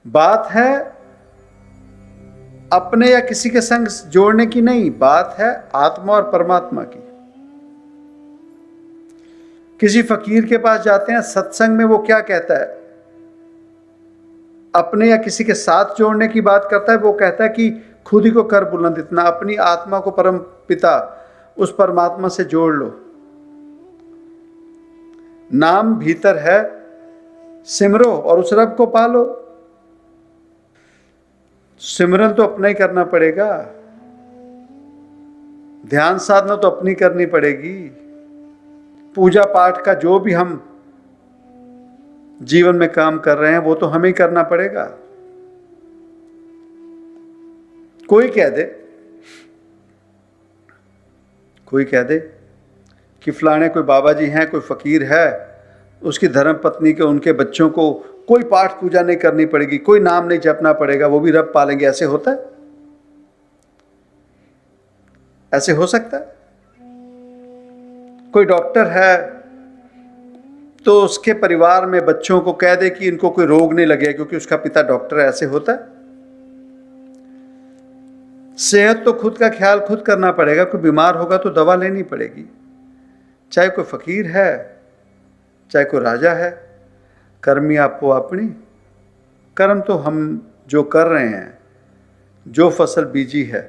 बात है अपने या किसी के संग जोड़ने की नहीं, बात है आत्मा और परमात्मा की। किसी फकीर के पास जाते हैं, सत्संग में वो क्या कहता है, अपने या किसी के साथ जोड़ने की बात करता है। वो कहता है कि खुद ही को कर बुलंद, इतना अपनी आत्मा को परम पिता उस परमात्मा से जोड़ लो। नाम भीतर है, सिमरो और उस रब को पालो। सिमरन तो अपना ही करना पड़ेगा, ध्यान साधना तो अपनी करनी पड़ेगी। पूजा पाठ का जो भी हम जीवन में काम कर रहे हैं वो तो हमें ही करना पड़ेगा। कोई कह दे कि फलाने कोई बाबा जी हैं, कोई फकीर है, उसकी धर्म पत्नी के उनके बच्चों को कोई पाठ पूजा नहीं करनी पड़ेगी, कोई नाम नहीं जपना पड़ेगा, वो भी रब पालेंगे। ऐसे होता है? ऐसे हो सकता है? कोई डॉक्टर है तो उसके परिवार में बच्चों को कह दे कि इनको कोई रोग नहीं लगे क्योंकि उसका पिता डॉक्टर है। ऐसे होता है? सेहत तो खुद का ख्याल खुद करना पड़ेगा, कोई बीमार होगा तो दवा लेनी पड़ेगी। चाहे कोई फकीर है, चाहे कोई राजा है, कर्मी आपको अपनी। कर्म तो हम जो कर रहे हैं, जो फसल बीजी है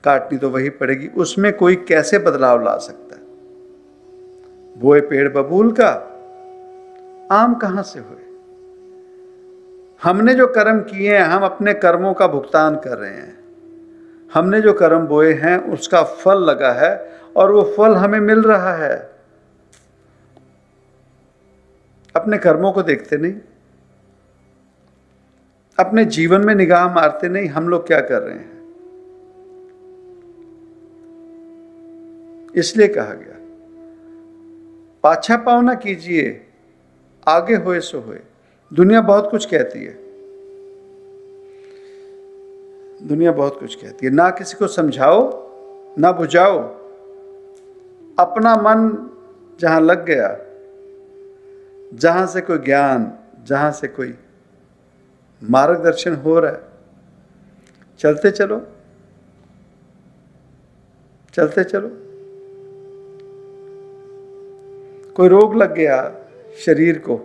काटनी तो वही पड़ेगी। उसमें कोई कैसे बदलाव ला सकता है? बोए पेड़ बबूल का, आम कहां से हुए? हमने जो कर्म किए हैं, हम अपने कर्मों का भुगतान कर रहे हैं। हमने जो कर्म बोए हैं उसका फल लगा है और वो फल हमें मिल रहा है। अपने कर्मों को देखते नहीं, अपने जीवन में निगाह मारते नहीं, हम लोग क्या कर रहे हैं। इसलिए कहा गया पाछा पाँव ना कीजिए, आगे होए सो होए। दुनिया बहुत कुछ कहती है, दुनिया बहुत कुछ कहती है। ना किसी को समझाओ ना बुझाओ, अपना मन जहां लग गया, जहां से कोई ज्ञान, जहां से कोई मार्गदर्शन हो रहा है, चलते चलो, चलते चलो। कोई रोग लग गया शरीर को,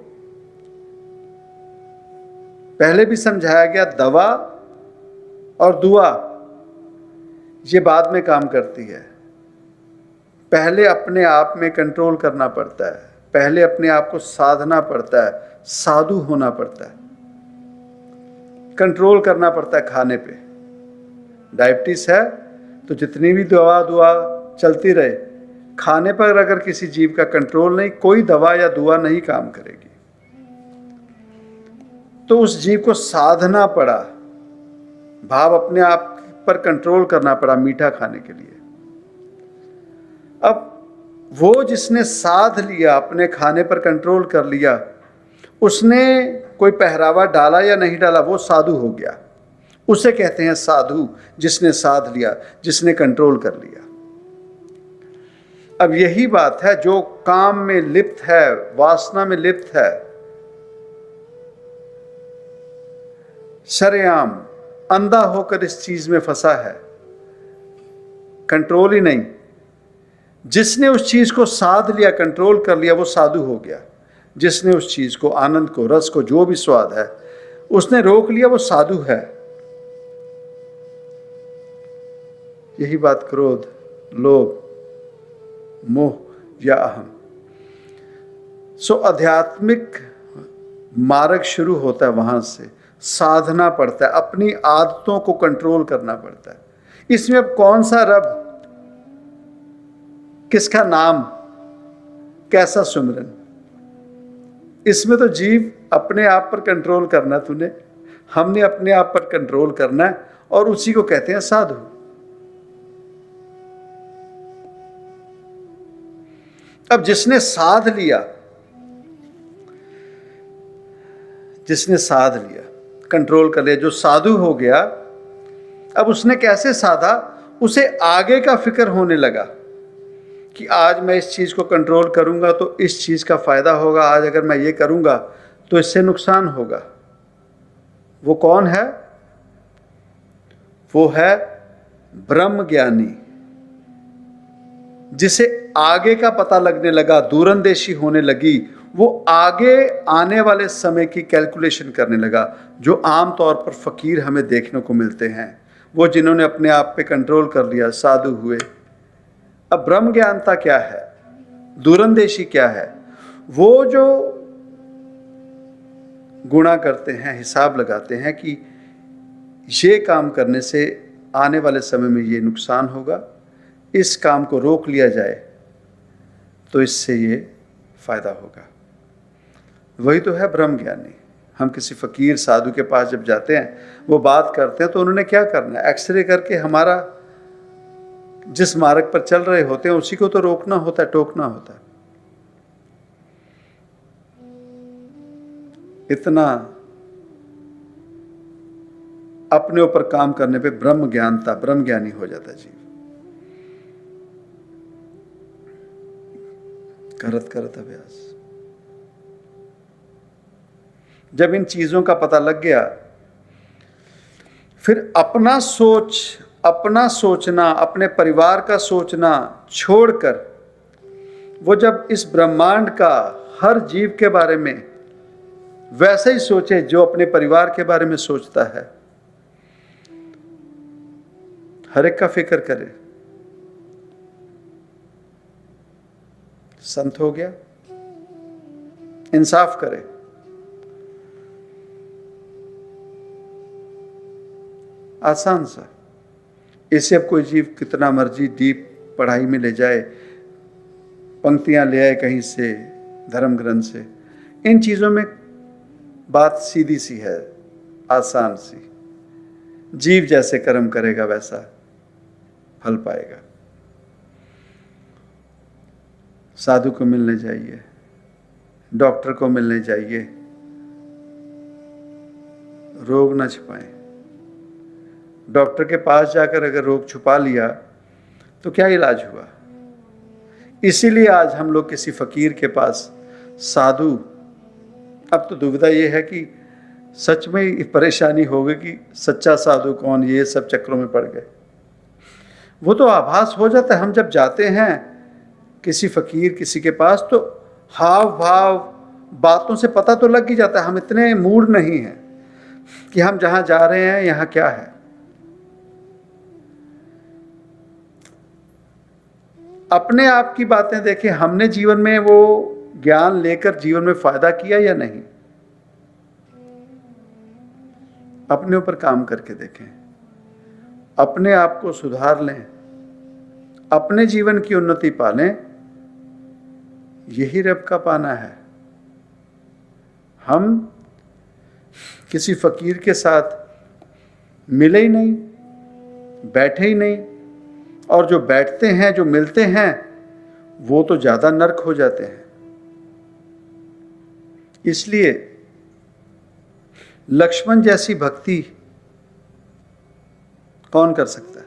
पहले भी समझाया गया दवा और दुआ ये बाद में काम करती है। पहले अपने आप में कंट्रोल करना पड़ता है, पहले अपने आप को साधना पड़ता है, साधु होना पड़ता है, कंट्रोल करना पड़ता है। खाने पे डायबिटीज है तो जितनी भी दवा चलती रहे, खाने पर अगर किसी जीव का कंट्रोल नहीं, कोई दवा या दुआ नहीं काम करेगी। तो उस जीव को साधना पड़ा, भाव अपने आप पर कंट्रोल करना पड़ा मीठा खाने के लिए। अब वो जिसने साध लिया, अपने खाने पर कंट्रोल कर लिया, उसने कोई पहरावा डाला या नहीं डाला, वो साधु हो गया। उसे कहते हैं साधु, जिसने साध लिया, जिसने कंट्रोल कर लिया। अब यही बात है, जो काम में लिप्त है, वासना में लिप्त है, सरेआम अंधा होकर इस चीज में फंसा है, कंट्रोल ही नहीं। जिसने उस चीज को साध लिया, कंट्रोल कर लिया, वो साधु हो गया। जिसने उस चीज को, आनंद को, रस को, जो भी स्वाद है, उसने रोक लिया, वो साधु है। यही बात क्रोध, लोभ, मोह या अहम। सो आध्यात्मिक मार्ग शुरू होता है, वहां से साधना पड़ता है, अपनी आदतों को कंट्रोल करना पड़ता है। इसमें अब कौन सा रब, किसका नाम, कैसा सुमरन, इसमें तो जीव अपने आप पर कंट्रोल करना, तूने, हमने अपने आप पर कंट्रोल करना है, और उसी को कहते हैं साधु। अब जिसने साध लिया, जिसने साध लिया, कंट्रोल कर लिया, जो साधु हो गया, अब उसने कैसे साधा, उसे आगे का फिक्र होने लगा कि आज मैं इस चीज को कंट्रोल करूंगा तो इस चीज का फायदा होगा, आज अगर मैं ये करूंगा तो इससे नुकसान होगा। वो कौन है? वो है ब्रह्म ज्ञानी, जिसे आगे का पता लगने लगा, दूरंदेशी होने लगी, वो आगे आने वाले समय की कैलकुलेशन करने लगा, जो आमतौर पर फकीर हमें देखने को मिलते हैं, वो जिन्होंने अपने आप पे कंट्रोल कर लिया, साधु हुए। अब ब्रह्म ज्ञानता क्या है, दूरंदेशी क्या है? वो जो गुणा करते हैं, हिसाब लगाते हैं कि ये काम करने से आने वाले समय में ये नुकसान होगा, इस काम को रोक लिया जाए तो इससे ये फायदा होगा। वही तो है ब्रह्म ज्ञानी। हम किसी फकीर साधु के पास जब जाते हैं, वो बात करते हैं, तो उन्होंने क्या करना है? एक्सरे करके हमारा जिस मार्ग पर चल रहे होते हैं उसी को तो रोकना होता है, टोकना होता है। इतना अपने ऊपर काम करने पे ब्रह्म ज्ञानता, ब्रह्म ज्ञानी हो जाता है जीव। करत करत अभ्यास। जब इन चीजों का पता लग गया, फिर अपना सोचना, अपने परिवार का सोचना छोड़कर वो जब इस ब्रह्मांड का हर जीव के बारे में वैसे ही सोचे जो अपने परिवार के बारे में सोचता है, हर एक का फिक्र करे, संत हो गया। इंसाफ करे। आसान सा। इसे अब कोई जीव कितना मर्जी डीप पढ़ाई में ले जाए, पंक्तियां ले आए कहीं से, धर्म ग्रंथ से, इन चीजों में बात सीधी सी है, आसान सी। जीव जैसे कर्म करेगा वैसा फल पाएगा। साधु को मिलने जाइए, डॉक्टर को मिलने जाइए, रोग न छिपाएं। डॉक्टर के पास जाकर अगर रोग छुपा लिया तो क्या इलाज हुआ? इसीलिए आज हम लोग किसी फकीर के पास, साधु, अब तो दुविधा ये है कि सच में ही परेशानी हो गई कि सच्चा साधु कौन, ये सब चक्रों में पड़ गए। वो तो आभास हो जाता है। हम जब जाते हैं किसी फकीर किसी के पास, तो हाव भाव बातों से पता तो लग ही जाता है। हम इतने मूड नहीं हैं कि हम जहां जा रहे हैं यहां क्या है। अपने आप की बातें देखें, हमने जीवन में वो ज्ञान लेकर जीवन में फायदा किया या नहीं? अपने ऊपर काम करके देखें, अपने आप को सुधार लें, अपने जीवन की उन्नति पालें। यही रब का पाना है। हम किसी फकीर के साथ मिले ही नहीं, बैठे ही नहीं, और जो बैठते हैं, जो मिलते हैं, वो तो ज्यादा नर्क हो जाते हैं। इसलिए लक्ष्मण जैसी भक्ति कौन कर सकता है?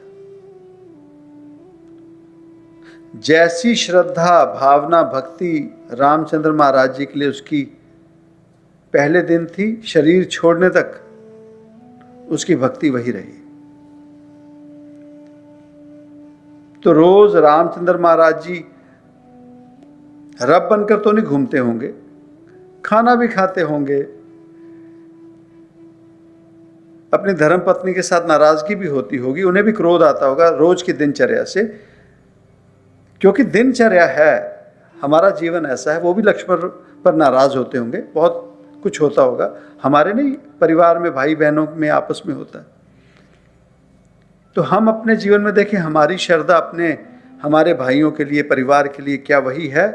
जैसी श्रद्धा, भावना, भक्ति रामचंद्र महाराज जी के लिए उसकी पहले दिन थी, शरीर छोड़ने तक उसकी भक्ति वही रही। तो रोज रामचंद्र महाराज जी रब बनकर तो नहीं घूमते होंगे, खाना भी खाते होंगे, अपनी धर्मपत्नी के साथ नाराजगी भी होती होगी, उन्हें भी क्रोध आता होगा रोज की दिनचर्या से, क्योंकि दिनचर्या है, हमारा जीवन ऐसा है। वो भी लक्ष्मण पर नाराज होते होंगे, बहुत कुछ होता होगा। हमारे नहीं, परिवार में भाई बहनों में आपस में होता है। तो हम अपने जीवन में देखें, हमारी श्रद्धा अपने, हमारे भाइयों के लिए, परिवार के लिए क्या वही है?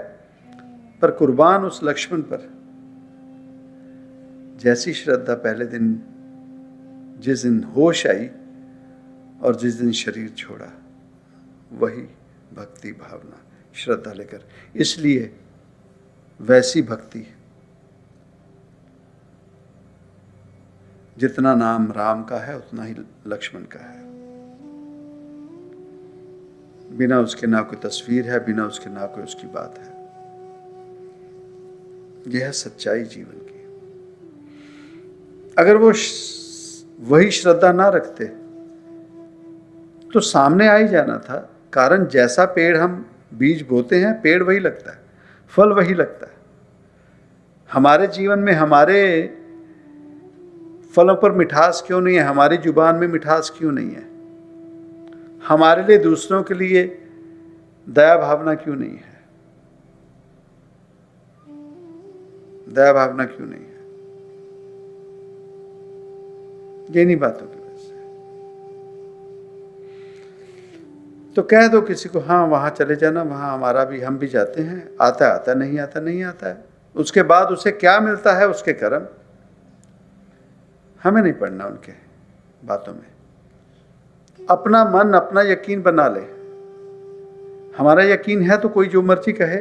पर कुर्बान उस लक्ष्मण पर जैसी श्रद्धा पहले दिन, जिस दिन होश आई और जिस दिन शरीर छोड़ा, वही भक्ति, भावना, श्रद्धा लेकर। इसलिए वैसी भक्ति, जितना नाम राम का है उतना ही लक्ष्मण का है। बिना उसके ना कोई तस्वीर है, बिना उसके ना कोई उसकी बात है। यह है सच्चाई जीवन की। अगर वो वही श्रद्धा ना रखते तो सामने आ ही जाना था। कारण जैसा पेड़ हम बीज बोते हैं, पेड़ वही लगता है, फल वही लगता है। हमारे जीवन में हमारे फलों पर मिठास क्यों नहीं है, हमारी जुबान में मिठास क्यों नहीं है, हमारे लिए दूसरों के लिए दया भावना क्यों नहीं है, दया भावना क्यों नहीं है? ये नहीं बातों की वजह से। तो कह दो किसी को, हाँ वहां चले जाना, वहां हमारा भी, हम भी जाते हैं, आता आता नहीं आता नहीं आता है। उसके बाद उसे क्या मिलता है, उसके कर्म। हमें नहीं पढ़ना उनके बातों में। अपना मन, अपना यकीन बना ले। हमारा यकीन है तो कोई जो मर्जी कहे,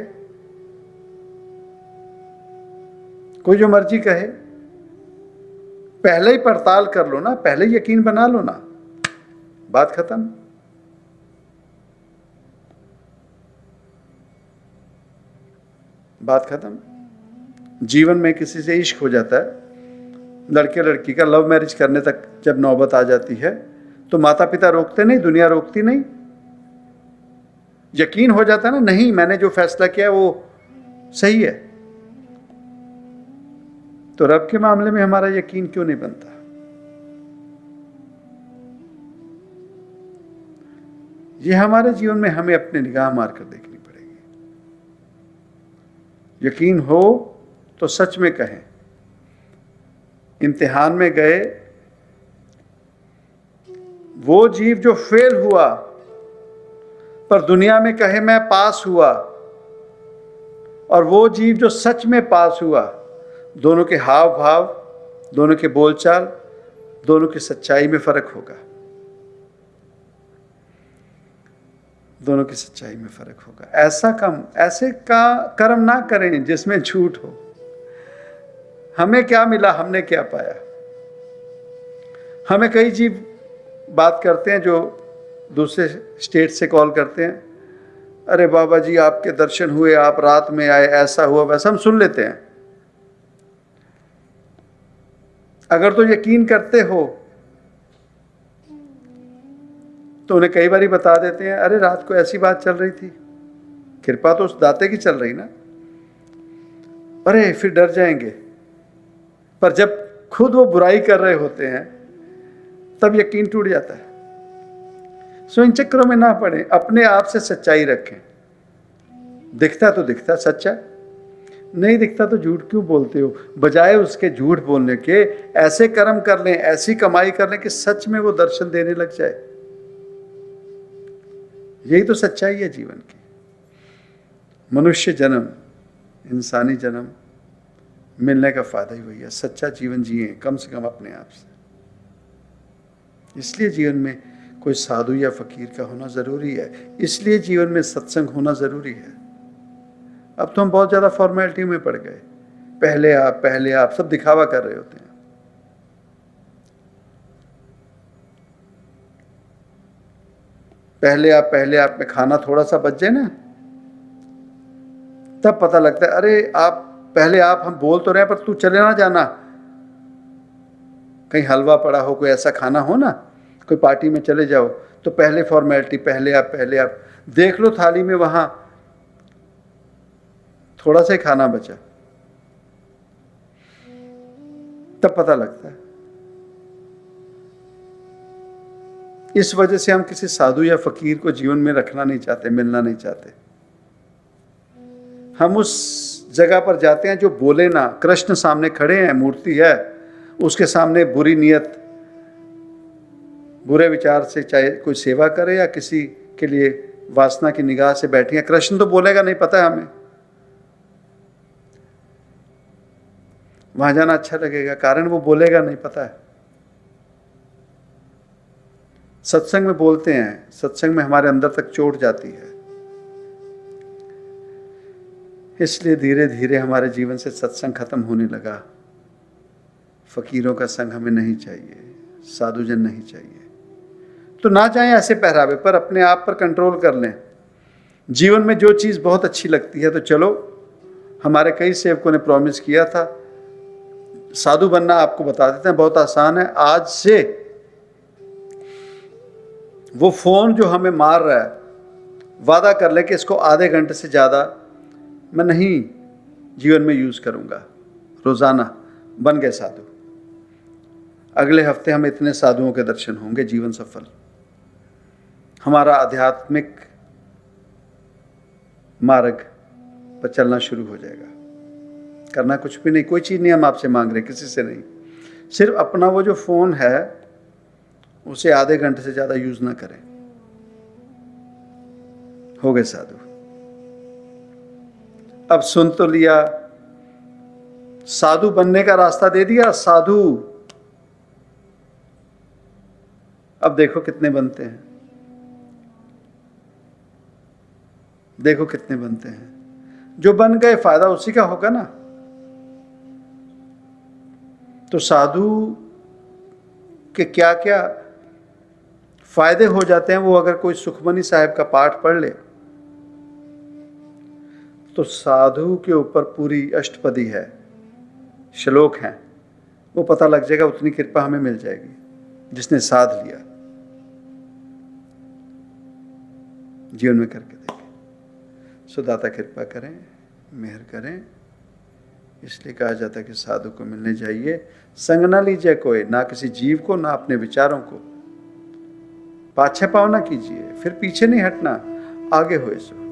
कोई जो मर्जी कहे, पहले ही पड़ताल कर लो ना, पहले ही यकीन बना लो ना, बात खत्म। बात खत्म। जीवन में किसी से इश्क हो जाता है, लड़के लड़की का लव मैरिज करने तक जब नौबत आ जाती है तो माता पिता रोकते नहीं, दुनिया रोकती नहीं। यकीन हो जाता है ना, नहीं मैंने जो फैसला किया वो सही है। तो रब के मामले में हमारा यकीन क्यों नहीं बनता? ये हमारे जीवन में हमें अपने निगाह मारकर देखनी पड़ेगी। यकीन हो तो सच में कहें। इम्तिहान में गए, वो जीव जो फेल हुआ पर दुनिया में कहे मैं पास हुआ, और वो जीव जो सच में पास हुआ, दोनों के हाव भाव, दोनों के बोलचाल, दोनों की सच्चाई में फर्क होगा। दोनों की सच्चाई में फर्क होगा। ऐसे कर्म ना करें जिसमें झूठ हो। हमें क्या मिला, हमने क्या पाया? हमें कई जीव बात करते हैं जो दूसरे स्टेट से कॉल करते हैं, अरे बाबा जी आपके दर्शन हुए, आप रात में आए, ऐसा हुआ वैसा, हम सुन लेते हैं। अगर तो यकीन करते हो तो उन्हें कई बारी बता देते हैं, अरे रात को ऐसी बात चल रही थी, कृपा तो उस दाते की चल रही ना। अरे फिर डर जाएंगे। पर जब खुद वो बुराई कर रहे होते हैं तब यकीन टूट जाता है। सो इन चक्करों में ना पड़े, अपने आप से सच्चाई रखें। दिखता तो दिखता सच्चा, नहीं दिखता तो झूठ क्यों बोलते हो? बजाय उसके झूठ बोलने के ऐसे कर्म कर लें, ऐसी कमाई कर लें कि सच में वो दर्शन देने लग जाए। यही तो सच्चाई है जीवन की। मनुष्य जन्म, इंसानी जन्म मिलने का फायदा ही वही है। सच्चा जीवन जिए कम से कम अपने आप से। इसलिए जीवन में कोई साधु या फकीर का होना जरूरी है, इसलिए जीवन में सत्संग होना जरूरी है। अब तो हम बहुत ज्यादा फॉर्मेलिटी में पड़ गए, पहले आप सब दिखावा कर रहे होते हैं। पहले आप में खाना थोड़ा सा बच जाए ना, तब पता लगता है, अरे आप हम बोल तो रहे हैं पर तू चले ना जाना, कहीं हलवा पड़ा हो, कोई ऐसा खाना हो ना, कोई पार्टी में चले जाओ तो पहले फॉर्मेलिटी, पहले आप देख लो थाली में वहां थोड़ा सा ही खाना बचा, तब पता लगता है। इस वजह से हम किसी साधु या फकीर को जीवन में रखना नहीं चाहते, मिलना नहीं चाहते। हम उस जगह पर जाते हैं जो बोले ना। कृष्ण सामने खड़े हैं, मूर्ति है, उसके सामने बुरी नियत, बुरे विचार से चाहे कोई सेवा करे या किसी के लिए वासना की निगाह से बैठी है, कृष्ण तो बोलेगा नहीं, पता है हमें। वहां जाना अच्छा लगेगा, कारण वो बोलेगा नहीं, पता है। सत्संग में बोलते हैं, सत्संग में हमारे अंदर तक चोट जाती है। इसलिए धीरे धीरे हमारे जीवन से सत्संग खत्म होने लगा। फकीरों का संग हमें नहीं चाहिए, साधुजन नहीं चाहिए। तो ना चाहे ऐसे पहरावे पर, अपने आप पर कंट्रोल कर लें। जीवन में जो चीज़ बहुत अच्छी लगती है तो चलो, हमारे कई सेवकों ने प्रॉमिस किया था, साधु बनना आपको बता देते हैं, बहुत आसान है। आज से वो फोन जो हमें मार रहा है, वादा कर ले कि इसको आधे घंटे से ज़्यादा मैं नहीं जीवन में यूज़ करूँगा, रोज़ाना। बन गए साधु। अगले हफ्ते हम इतने साधुओं के दर्शन होंगे, जीवन सफल। हमारा आध्यात्मिक मार्ग पर चलना शुरू हो जाएगा। करना कुछ भी नहीं, कोई चीज़ नहीं हम आपसे मांग रहे, किसी से नहीं। सिर्फ अपना वो जो फ़ोन है उसे आधे घंटे से ज़्यादा यूज़ ना करें। हो गए साधु। अब सुन तो लिया, साधु बनने का रास्ता दे दिया, साधु। अब देखो कितने बनते हैं, देखो कितने बनते हैं। जो बन गए फायदा उसी का होगा ना। तो साधु के क्या क्या फायदे हो जाते हैं, वो अगर कोई सुखमनी साहिब का पाठ पढ़ ले तो साधु के ऊपर पूरी अष्टपदी है, श्लोक हैं, वो पता लग जाएगा। उतनी कृपा हमें मिल जाएगी जिसने साध लिया। जीवन में करके देखें। सुदाता कृपा करें, मेहर करें। इसलिए कहा जाता है कि साधु को मिलने जाइए, संग ना लीजिए कोई, ना किसी जीव को, ना अपने विचारों को। पाछे पाँव ना कीजिए, फिर पीछे नहीं हटना, आगे होए सो।